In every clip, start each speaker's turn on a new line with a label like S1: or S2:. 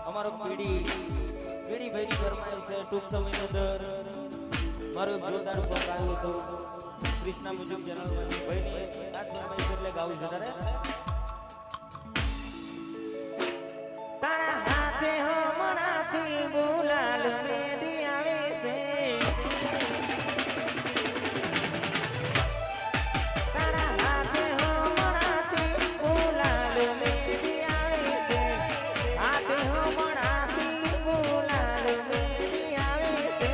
S1: અમારો પીડી ભાઈની ફરમાઈશ છે ટૂંક સમયની અંદર મારો એક જોરદાર સોંગ આવ્યું હતું કૃષ્ણા મ્યુઝિક ચેનલ ભાઈની ખાસ ફરમાઈશ એટલે ગાવું છે તારે તારા હાથે હમણાંથી બોલાલ મેદી આવે છે તારા હાથે હમણાંથી બોલાલ મેદી આવે છે હાથે હમણાંથી બોલાલ મેદી આવે છે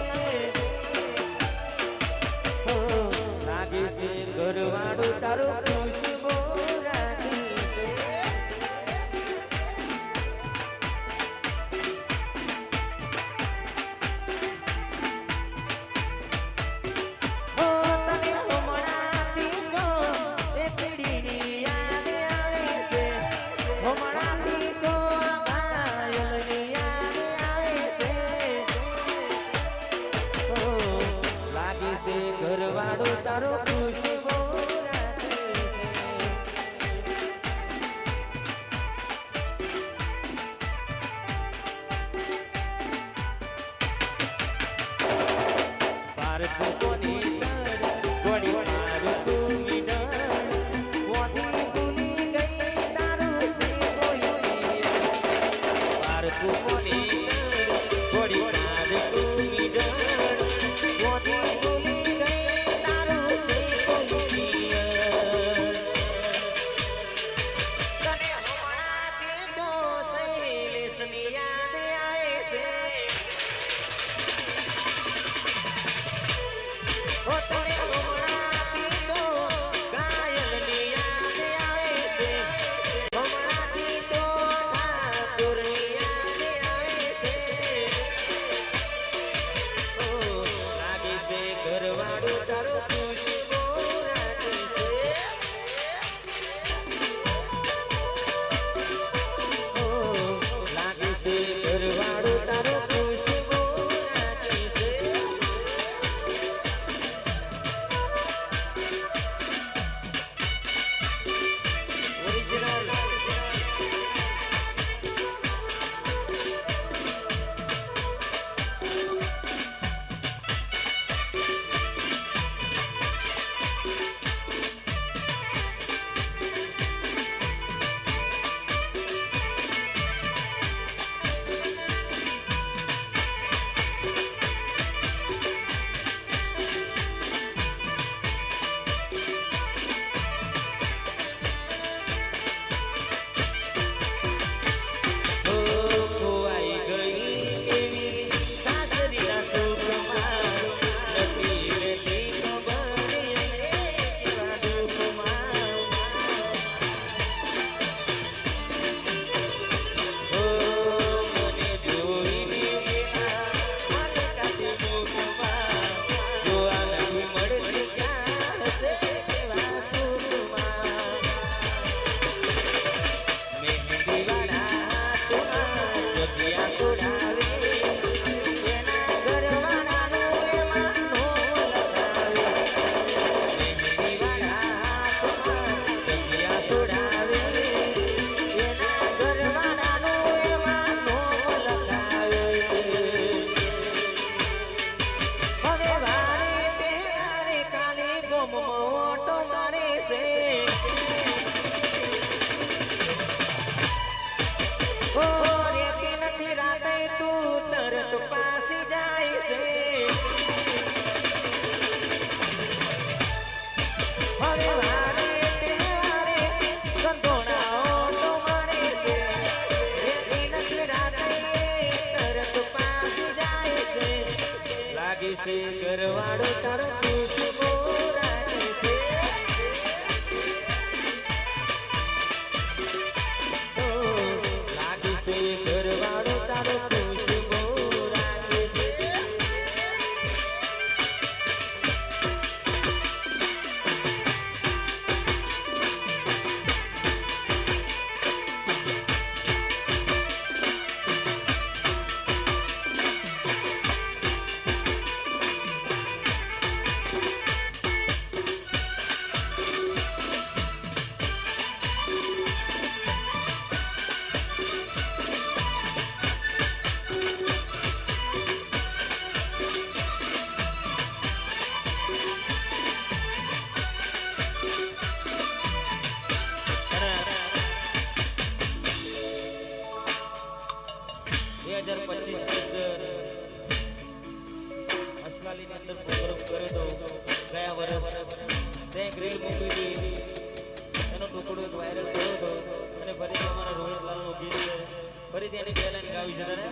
S1: લાગે છે ઘરવાળું તારું ખુશબુ રાખી છે ઘરવાળો તારો ખુશબુ રાખે છે ભારત કોની તર વડી મારું મીડર મોતી ભૂલી ગઈ તારું સે કોઈ ભારત કોની તર વડી મારું મીડર મોતી ઘરવાળો તારો ખુશબુ રાખે છે લાગે છે ઘરવાળો તારો ખુશબુ રાખે છે ઓરિજિનલ ઘરવાળો તારો ખુશબુ રાખે છે લાગે છે ઘરવાળો તારો ખુશબુ રાખે છે 2025 ની અંદર અસલાલીની અંદર પ્રોગ્રામ કર્યો તો ગયા વર્ષ તે ગ્રીલ મૂવી એનો ટુકડો એક વાયરલ થયો હતો અને ફરીથી અમારા રોહિત લાલનો ગીત છે ફરીથી એની પહેલાની ગાવી છે તારે